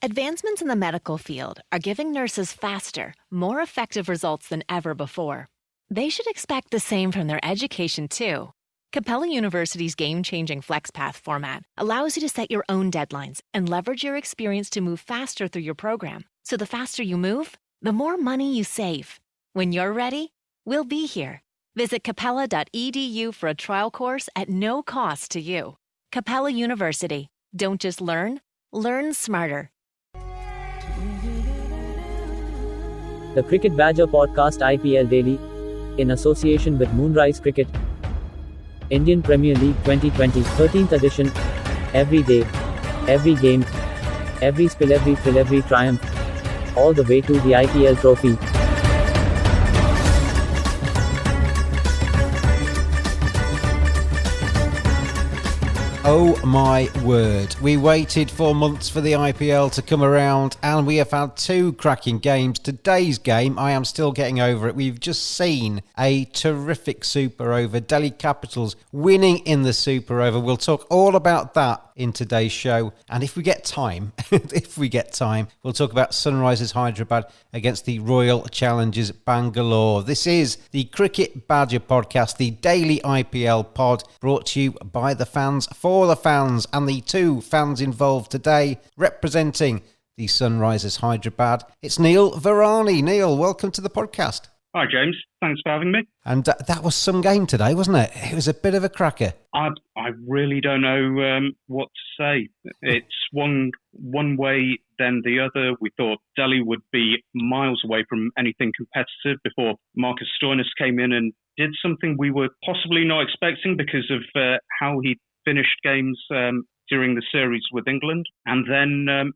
Advancements in the medical field are giving nurses faster, more effective results than ever before. They should expect the same from their education, too. Capella University's game-changing FlexPath format allows you to set your own deadlines and leverage your experience to move faster through your program. So the faster you move, the more money you save. When you're ready, we'll be here. Visit capella.edu for a trial course at no cost to you. Capella University. Don't just learn smarter. The Cricket Badger Podcast IPL Daily, in association with Moonrise Cricket, Indian Premier League 2020 13th edition. Every day, every game, every spill, every thrill, every triumph, all the way to the IPL trophy. Oh my word. We waited 4 months for the IPL to come around and we have had two cracking games. Today's game, I am still getting over it. We've just seen a terrific super over. Delhi Capitals winning in the super over. We'll talk all about that in today's show. And if we get time, we'll talk about Sunrisers Hyderabad against the Royal Challengers Bangalore. This is the Cricket Badger Podcast, the daily IPL pod brought to you by the fans, for the fans, and the two fans involved today representing the Sunrisers Hyderabad. It's Neil Virani. Neil, welcome to the podcast. Hi, James. Thanks for having me. And that was some game today, wasn't it? It was a bit of a cracker. I really don't know what to say. It's one way, then the other. We thought Delhi would be miles away from anything competitive before Marcus Stoinis came in and did something we were possibly not expecting because of how he finished games during the series with England. And then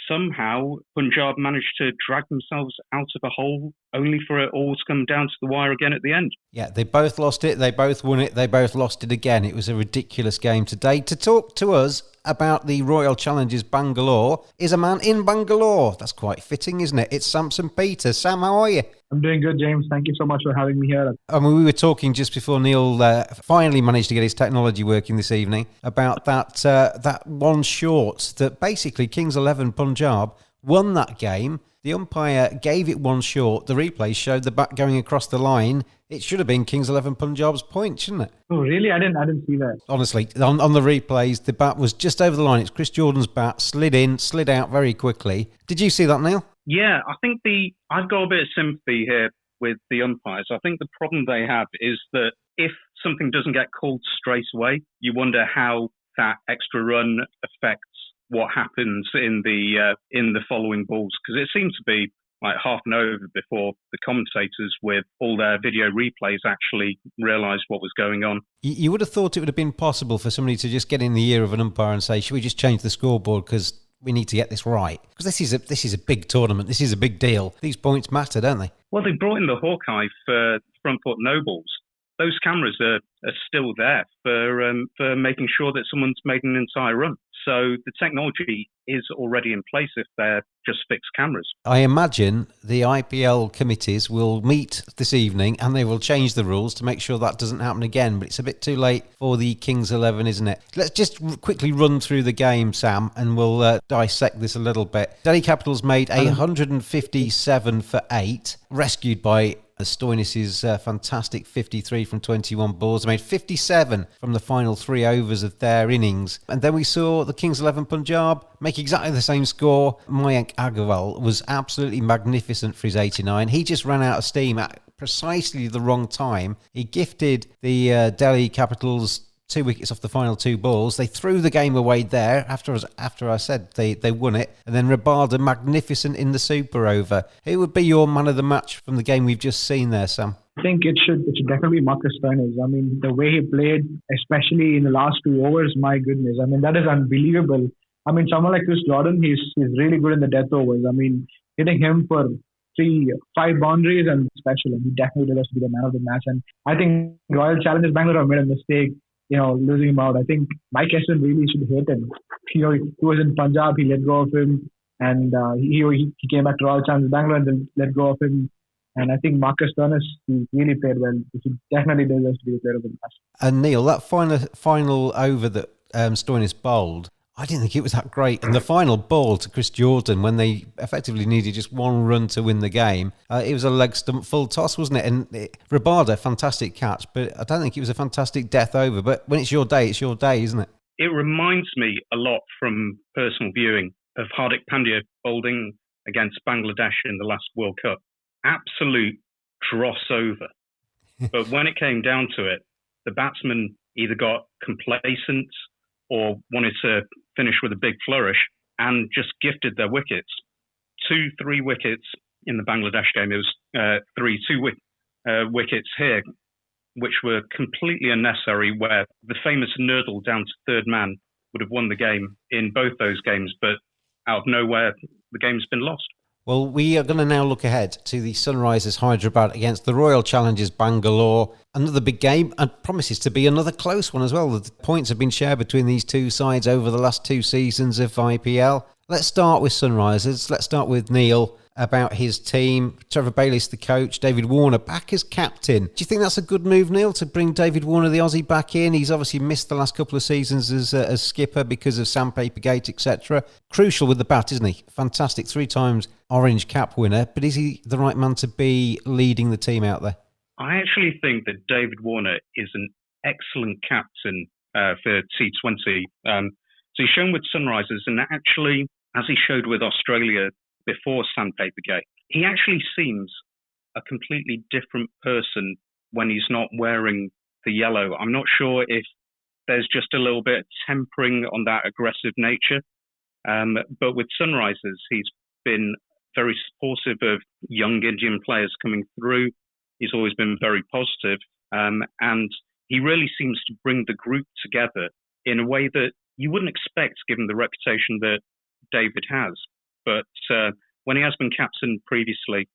somehow Punjab managed to drag themselves out of a hole, only for it all to come down to the wire again at the end. Yeah, they both lost it, they both won it, they both lost it again. It was a ridiculous game today. To talk to us about the Royal Challengers Bangalore is a man in Bangalore. That's quite fitting, isn't it? It's Samson Peter. Sam, how are you? I'm doing good, James. Thank you so much for having me here. I mean, we were talking just before Neil finally managed to get his technology working this evening about that one short that basically Kings XI Punjab won that game. The umpire gave it one short. The replay showed the bat going across the line. It should have been Kings XI Punjab's point, shouldn't it? Oh, really? I didn't see that. Honestly, on the replays, the bat was just over the line. It's Chris Jordan's bat, slid in, slid out very quickly. Did you see that, Neil? Yeah, I think I've got a bit of sympathy here with the umpires. I think the problem they have is that if something doesn't get called straight away, you wonder how that extra run affects what happens in the following balls, because it seemed to be like half an over before the commentators with all their video replays actually realised what was going on. You would have thought it would have been possible for somebody to just get in the ear of an umpire and say, should we just change the scoreboard because we need to get this right? Because this is a big tournament, this is a big deal. These points matter, don't they? Well, they brought in the Hawkeye for front foot no balls. Those cameras are still there for making sure that someone's made an entire run. So the technology is already in place if they're just fixed cameras. I imagine the IPL committees will meet this evening and they will change the rules to make sure that doesn't happen again. But it's a bit too late for the Kings XI, isn't it? Let's just quickly run through the game, Sam, and we'll dissect this a little bit. Delhi Capitals made 157 for 8, rescued by Stoinis' fantastic 53 from 21 balls. They made 57 from the final 3 overs of their innings. And then we saw the Kings XI Punjab make exactly the same score. Mayank Agarwal was absolutely magnificent for his 89. He just ran out of steam at precisely the wrong time. He gifted the Delhi Capitals 2 wickets off the final 2 balls. They threw the game away there after I said they won it. And then Rabada magnificent in the super over. Who would be your man of the match from the game we've just seen there, Sam? I think it should definitely be Marcus Stoinis. I mean, the way he played, especially in the last 2 overs, my goodness. I mean, that is unbelievable. I mean, someone like Chris Jordan, he's really good in the death overs. I mean, hitting him for 5 boundaries and special, and he definitely deserves to be the man of the match. And I think Royal Challengers Bangalore have made a mistake, losing him out. I think Mike Heston really should hate him. He was in Punjab, he let go of him, and he came back to Royal Challengers Bangalore and then let go of him. And I think Marcus Stoinis, he really played well. He definitely deserves to be the player of the match. And Neil, that final over that Stoinis bowled, I didn't think it was that great. And the final ball to Chris Jordan, when they effectively needed just one run to win the game, it was a leg stump full toss, wasn't it? And Rabada, fantastic catch, but I don't think it was a fantastic death over. But when it's your day, isn't it? It reminds me a lot from personal viewing of Hardik Pandya bowling against Bangladesh in the last World Cup. Absolute dross over. But when it came down to it, the batsman either got complacent or wanted to finish with a big flourish and just gifted their wickets. 2-3 wickets in the Bangladesh game. It was 2 wickets here, which were completely unnecessary, where the famous Nurdle down to third man would have won the game in both those games, but out of nowhere, the game's been lost. Well, we are going to now look ahead to the Sunrisers Hyderabad against the Royal Challengers Bangalore. Another big game and promises to be another close one as well. The points have been shared between these two sides over the last 2 seasons of IPL. Let's start with Sunrisers. Let's start with Neil about his team. Trevor Bayliss, the coach. David Warner back as captain. Do you think that's a good move, Neil, to bring David Warner, the Aussie, back in? He's obviously missed the last couple of seasons as skipper because of Sandpapergate, etc. Crucial with the bat, isn't he? Fantastic. 3 times Orange Cap winner. But is he the right man to be leading the team out there? I actually think that David Warner is an excellent captain for T20. So he's shown with Sunrisers, and actually, as he showed with Australia before Sandpapergate, he actually seems a completely different person when he's not wearing the yellow. I'm not sure if there's just a little bit of tempering on that aggressive nature. But with Sunrisers, he's been very supportive of young Indian players coming through. He's always been very positive. And he really seems to bring the group together in a way that you wouldn't expect, given the reputation that David has. But when he has been captain previously,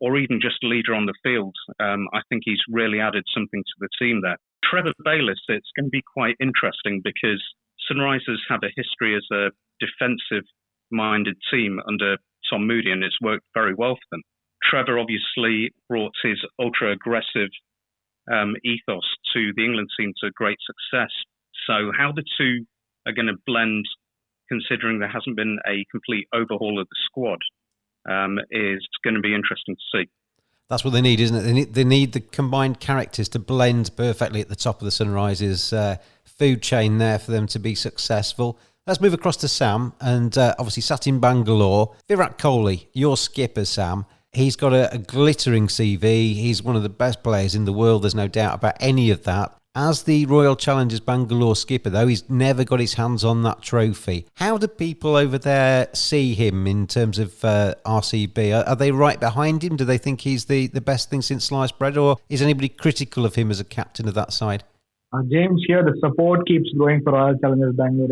or even just leader on the field, I think he's really added something to the team there. Trevor Bayliss, it's going to be quite interesting because Sunrisers have a history as a defensive-minded team under Tom Moody, and it's worked very well for them. Trevor obviously brought his ultra-aggressive ethos to the England team to great success. So how the two are going to blend, considering there hasn't been a complete overhaul of the squad, is going to be interesting to see. That's what they need, isn't it? They need the combined characters to blend perfectly at the top of the Sunrisers food chain there for them to be successful. Let's move across to Sam, and obviously sat in Bangalore. Virat Kohli, your skipper, Sam. He's got a glittering CV. He's one of the best players in the world. There's no doubt about any of that. As the Royal Challengers Bangalore skipper, though, he's never got his hands on that trophy. How do people over there see him in terms of RCB? Are they right behind him? Do they think he's the best thing since sliced bread? Or is anybody critical of him as a captain of that side? James, here the support keeps growing for Royal Challengers Bangalore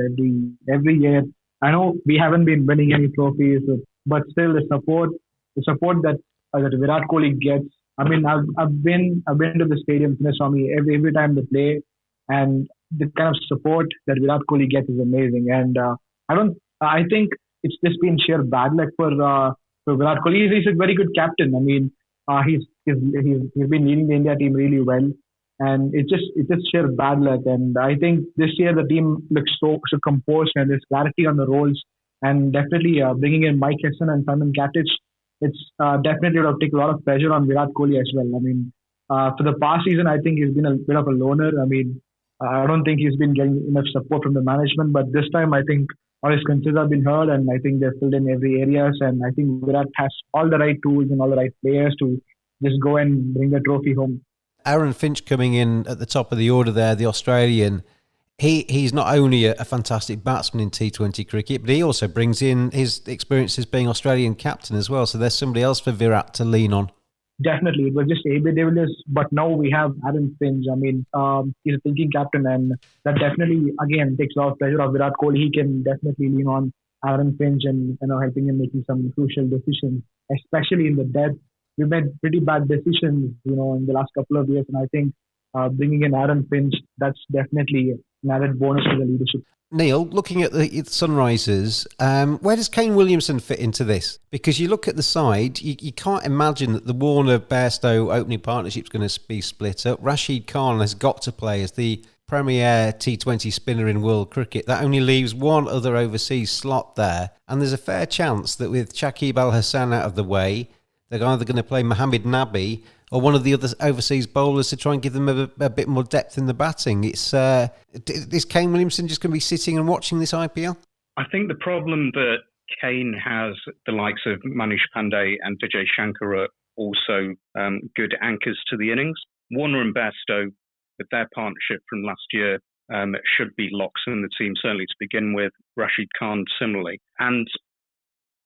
every year. I know we haven't been winning any trophies, but still the support that Virat Kohli gets. I mean, I've been to the stadium, Swami, every time they play, and the kind of support that Virat Kohli gets is amazing. And I think it's just been sheer bad luck for Virat Kohli. He's a very good captain. I mean, he's been leading the India team really well, and it's just sheer bad luck. And I think this year the team looks so composed, and there's clarity on the roles, and definitely bringing in Mike Hesson and Simon Katich. It's definitely going to take a lot of pressure on Virat Kohli as well. I mean, for the past season, I think he's been a bit of a loner. I mean, I don't think he's been getting enough support from the management. But this time, I think all his concerns have been heard, and I think they're filled in every areas. And I think Virat has all the right tools and all the right players to just go and bring the trophy home. Aaron Finch coming in at the top of the order there, the Australian. He's not only a fantastic batsman in T20 cricket, but he also brings in his experience as being Australian captain as well. So there's somebody else for Virat to lean on. Definitely. It was just AB de Villiers, but now we have Aaron Finch. I mean, he's a thinking captain, and that definitely, again, takes a lot of pressure off Virat Kohli. He can definitely lean on Aaron Finch and helping him making some crucial decisions, especially in the death. We've made pretty bad decisions, in the last couple of years, and I think bringing in Aaron Finch, that's definitely an added bonus to the leadership. Neil, looking at the Sunrisers, where does Kane Williamson fit into this? Because you look at the side, you can't imagine that the Warner-Bairstow opening partnership is going to be split up. Rashid Khan has got to play as the premier T20 spinner in world cricket. That only leaves one other overseas slot there. And there's a fair chance that with Shakib Al Hassan out of the way, they're either going to play Mohamed Nabi or one of the other overseas bowlers to try and give them a bit more depth in the batting. It's is Kane Williamson just going to be sitting and watching this IPL? I think the problem that Kane has, the likes of Manish Pandey and Vijay Shankar are also good anchors to the innings. Warner and Bairstow, with their partnership from last year, should be locks in the team, certainly to begin with. Rashid Khan similarly. And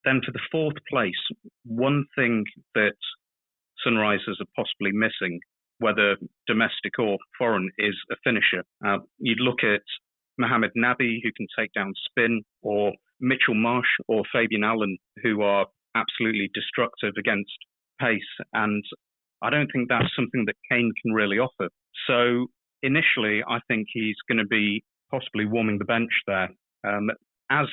then for the fourth place, one thing that Sunrisers are possibly missing, whether domestic or foreign, is a finisher. You'd look at Mohamed Nabi, who can take down spin, or Mitchell Marsh or Fabian Allen, who are absolutely destructive against pace. And I don't think that's something that Kane can really offer. So initially, I think he's going to be possibly warming the bench there. As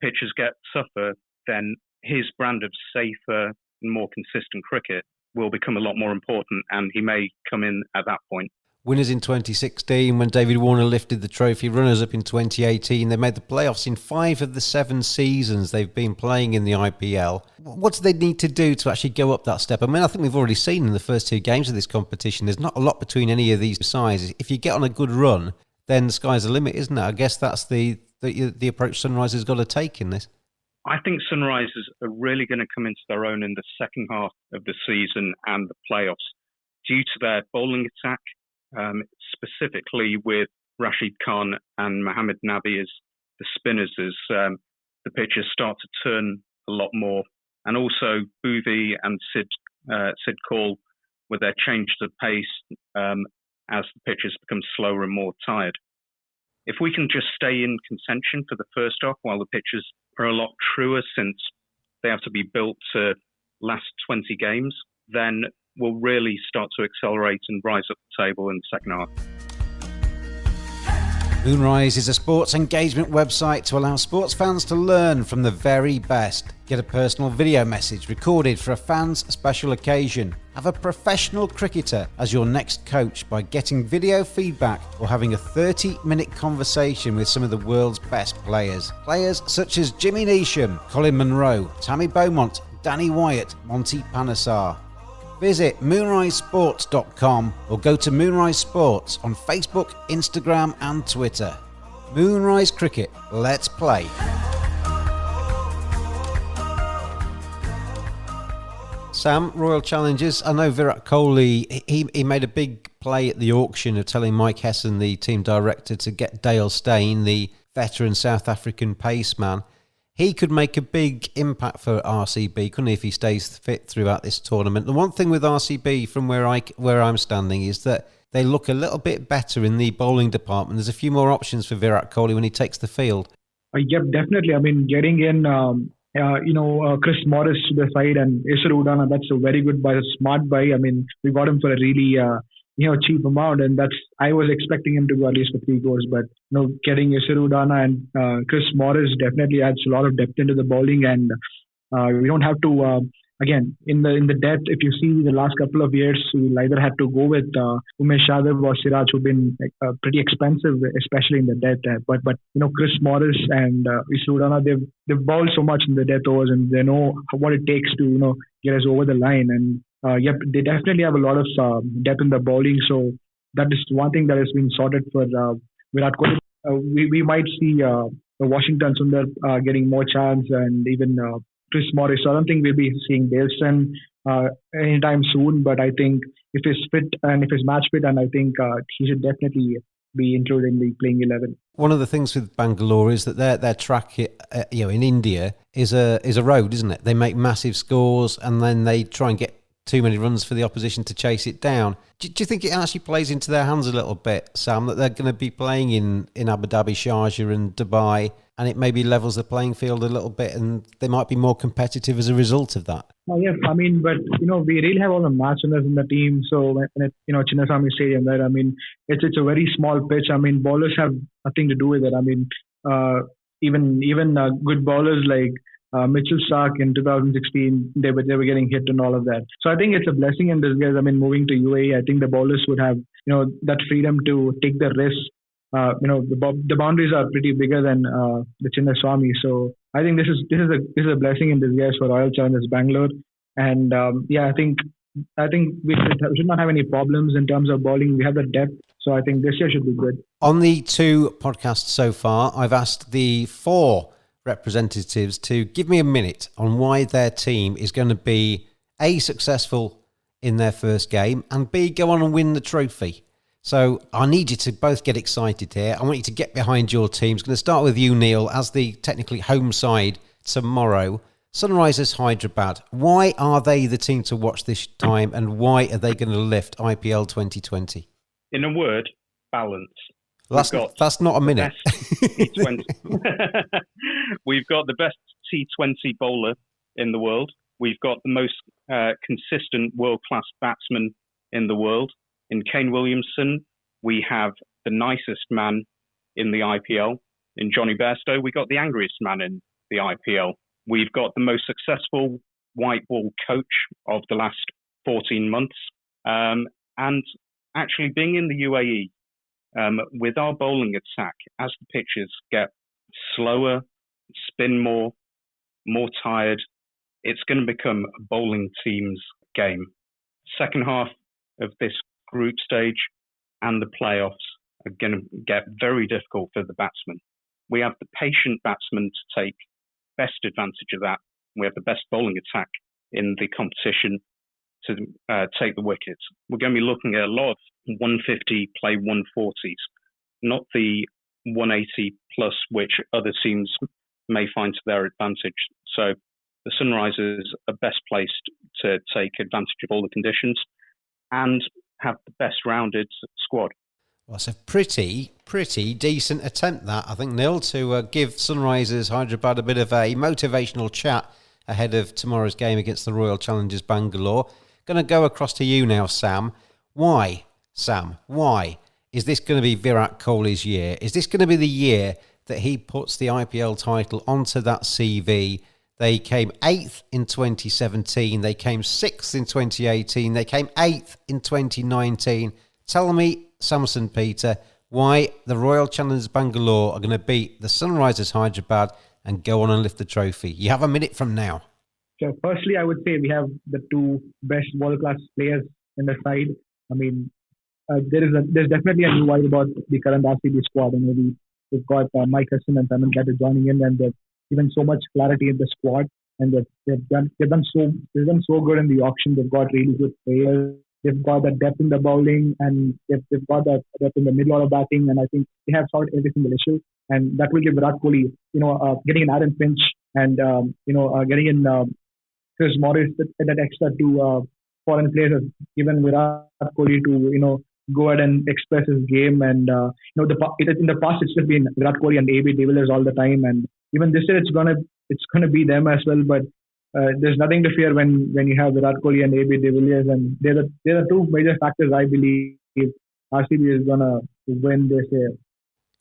pitchers get tougher, then his brand of safer and more consistent cricket will become a lot more important, and he may come in at that point. Winners in 2016 when David Warner lifted the trophy, runners-up in 2018. They made the playoffs in 5 of the 7 seasons they've been playing in the IPL. What do they need to do to actually go up that step? I mean, I think we've already seen in the first 2 games of this competition, there's not a lot between any of these sides. If you get on a good run, then the sky's the limit, isn't it? I guess that's the approach Sunrisers got to take in this. I think Sunrisers are really going to come into their own in the second half of the season and the playoffs due to their bowling attack, specifically with Rashid Khan and Mohamed Nabi as the spinners, as the pitches start to turn a lot more. And also Bhuvi and Sid Kaul with their change of pace as the pitches become slower and more tired. If we can just stay in contention for the first half while the pitches are a lot truer, since they have to be built to last 20 games, then we'll really start to accelerate and rise up the table in the second half. Moonrise is a sports engagement website to allow sports fans to learn from the very best. Get a personal video message recorded for a fan's special occasion. Have a professional cricketer as your next coach by getting video feedback or having a 30-minute conversation with some of the world's best players. Players such as Jimmy Neesham, Colin Munro, Tammy Beaumont, Danny Wyatt, Monty Panesar. Visit moonrisesports.com or go to Moonrise Sports on Facebook, Instagram and Twitter. Moonrise Cricket, let's play. Sam, Royal Challengers, I know Virat Kohli, he made a big play at the auction of telling Mike Hesson, the team director, to get Dale Steyn, the veteran South African paceman. He could make a big impact for RCB, couldn't he, if he stays fit throughout this tournament. The one thing with RCB, from where I'm standing, is that they look a little bit better in the bowling department. There's a few more options for Virat Kohli when he takes the field. Yep, definitely. I mean, getting in, Chris Morris to the side and Isar Udana, that's a very good buy, a smart buy. I mean, we got him for a really cheap amount, and I was expecting him to go at least for 3 goals, but getting Isar Udana and Chris Morris definitely adds a lot of depth into the bowling, and we don't have to again in the depth. If you see the last couple of years, we'll either had to go with Umesh Yadav or Siraj, who've been pretty expensive, especially in the death. But Chris Morris and Isar Udana, they've bowled so much in the death overs, and they know what it takes to get us over the line. And they definitely have a lot of depth in the bowling. So that is one thing that has been sorted for Virat Kohli. We might see the Washington Sundar getting more chance, and even Chris Morris. So I don't think we'll be seeing Daleson anytime soon. But I think if he's fit and if he's match fit, and I think he should definitely be included in the playing 11. One of the things with Bangalore is that their track, in India is a road, isn't it? They make massive scores and then they try and get too many runs for the opposition to chase it down. Do you think it actually plays into their hands a little bit, Sam, that they're going to be playing in Abu Dhabi, Sharjah and Dubai, and it maybe levels the playing field a little bit and they might be more competitive as a result of that? Oh, yeah, I mean, but, we really have all the match winners in the team. So, when Chinnaswamy Stadium, right? I mean, it's a very small pitch. I mean, bowlers have nothing to do with it. I mean, even good bowlers like Mitchell Stark in 2016, they were getting hit and all of that. So I think it's a blessing in disguise. I mean, moving to UAE, I think the bowlers would have that freedom to take the risk. The boundaries are pretty bigger than the Chinnaswamy. So I think this is a blessing in disguise for Royal Challengers Bangalore. And I think we should not have any problems in terms of bowling. We have the depth, so I think this year should be good. On the 2 podcasts so far, I've asked the 4 representatives to give me a minute on why their team is going to be A, successful in their first game, and B, go on and win the trophy. So I need you to both get excited here. I want you to get behind your teams. I'm going to start with you, Neil, as the technically home side tomorrow. Sunrisers Hyderabad. Why are they the team to watch this time, and why are they going to lift IPL 2020? In a word, balance. That's not a minute. We've got the best T20 bowler in the world. We've got the most consistent world-class batsman in the world. In Kane Williamson, we have the nicest man in the IPL. In Johnny Bairstow, we got the angriest man in the IPL. We've got the most successful white ball coach of the last 14 months. And actually being in the UAE, with our bowling attack, as the pitches get slower, spin more tired, it's going to become a bowling team's game. Second half of this group stage and the playoffs are going to get very difficult for the batsmen. We have the patient batsmen to take best advantage of that. We have the best bowling attack in the competition to take the wickets. We're going to be looking at a lot of 150 play 140s, not the 180 plus, which other teams may find to their advantage. So the Sunrisers are best placed to take advantage of all the conditions and have the best rounded squad. Well, it's a pretty decent attempt, that, I think, Neil, to give Sunrisers Hyderabad a bit of a motivational chat ahead of tomorrow's game against the Royal Challengers Bangalore. Going to go across to you now, Sam. Why, Sam, why is this going to be Virat Kohli's year? Is this going to be the year that he puts the IPL title onto that CV? They came 8th in 2017. They came 6th in 2018. They came 8th in 2019. Tell me, Samson Peter, why the Royal Challengers Bangalore are going to beat the Sunrisers Hyderabad and go on and lift the trophy. You have a minute from now. So firstly, I would say we have the 2 best world-class players in the side. I mean, there's definitely a new vibe about the current RCB squad. And we've got Mike Hudson and Simon Catter joining in, and they've given so much clarity in the squad. And they've done so good in the auction. They've got really good players. They've got the depth in the bowling, and they've got that depth in the middle order batting. And I think they have solved every single issue. And that will give Virat Kohli, getting an Aaron Finch and getting in Chris Morris, that extra 2 foreign players have given Virat Kohli to go ahead and express his game. And in the past it's just been Virat Kohli and AB de Villiers all the time, and even this year it's gonna be them as well. But there's nothing to fear when you have Virat Kohli and AB de Villiers, and they're the 2 major factors I believe RCB is gonna win this year.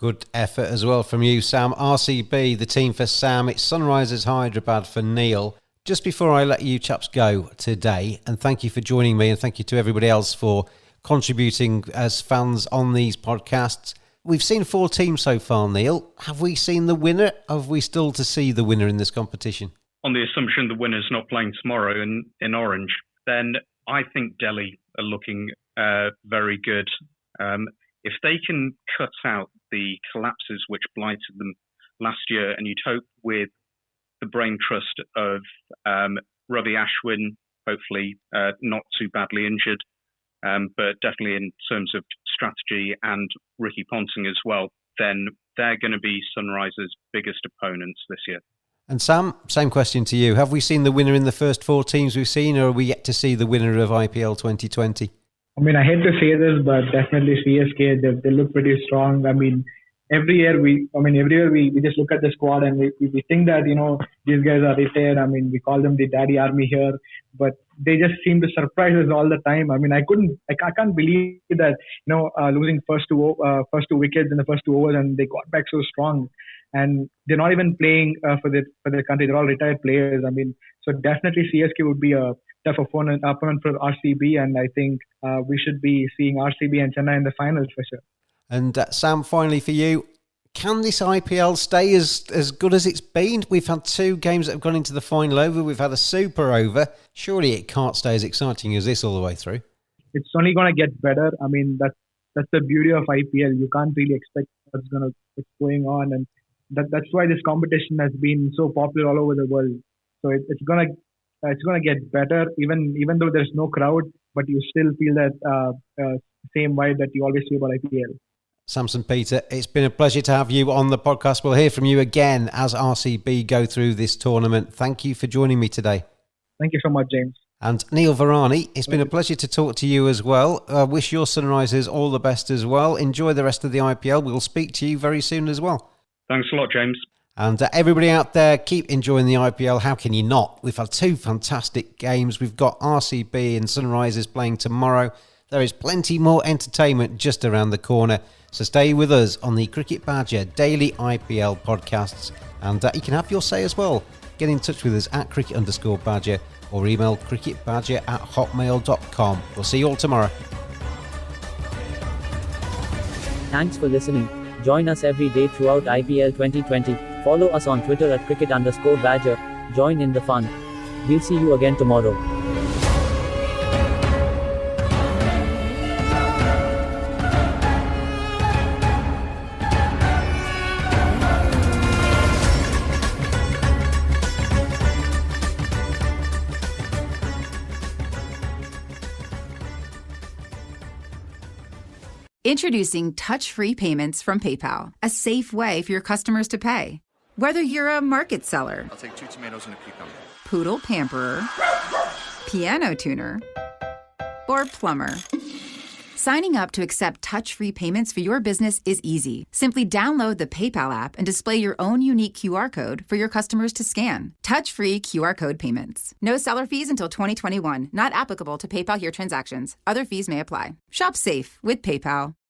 Good effort as well from you, Sam. RCB, the team for Sam. It's Sunrisers Hyderabad for Neil. Just before I let you chaps go today, and thank you for joining me, and thank you to everybody else for contributing as fans on these podcasts. We've seen 4 teams so far, Neil. Have we seen the winner? Have we still to see the winner in this competition? On the assumption the winner's not playing tomorrow in orange, then I think Delhi are looking very good. If they can cut out the collapses which blighted them last year, and you'd hope with the brain trust of Ravi Ashwin, hopefully not too badly injured, but definitely in terms of strategy, and Ricky Ponting as well, then they're going to be Sunrisers' biggest opponents this year. And Sam, same question to you. Have we seen the winner in the first 4 teams we've seen, or are we yet to see the winner of IPL 2020? I mean, I hate to say this, but definitely CSK, they look pretty strong. I mean, every year we just look at the squad and we think that, these guys are retired. I mean, we call them the daddy army here, but they just seem to surprise us all the time. I mean, I can't believe that, losing first two wickets in the first 2 overs, and they got back so strong. and they're not even playing for the country. They're all retired players. I mean, so definitely CSK would be a tough opponent for RCB, and I think we should be seeing RCB and Chennai in the finals for sure. And Sam, finally for you, can this IPL stay as good as it's been? We've had 2 games that have gone into the final over. We've had a super over. Surely it can't stay as exciting as this all the way through. It's only going to get better. I mean, that's the beauty of IPL. You can't really expect what's going on, and that's why this competition has been so popular all over the world. So it's gonna get better, even though there's no crowd, but you still feel that same vibe that you always feel about IPL. Samson Peter, it's been a pleasure to have you on the podcast. We'll hear from you again as RCB go through this tournament. Thank you for joining me today. Thank you so much, James. And Neil Virani, it's been a pleasure to talk to you as well. Wish your Sunrisers all the best as well. Enjoy the rest of the IPL. We'll speak to you very soon as well. Thanks a lot, James. And everybody out there, keep enjoying the IPL. How can you not? We've had 2 fantastic games. We've got RCB and Sunrisers playing tomorrow. There is plenty more entertainment just around the corner. So stay with us on the Cricket Badger Daily IPL Podcasts. And you can have your say as well. Get in touch with us at cricket_badger or email cricketbadger@hotmail.com. We'll see you all tomorrow. Thanks for listening. Join us every day throughout IPL 2020. Follow us on Twitter at cricket_badger. Join in the fun. We'll see you again tomorrow. Introducing touch-free payments from PayPal, a safe way for your customers to pay. Whether you're a market seller, I'll take 2 tomatoes and a cucumber, poodle pamperer, piano tuner, or plumber, signing up to accept touch-free payments for your business is easy. Simply download the PayPal app and display your own unique QR code for your customers to scan. Touch-free QR code payments. No seller fees until 2021. Not applicable to PayPal here transactions. Other fees may apply. Shop safe with PayPal.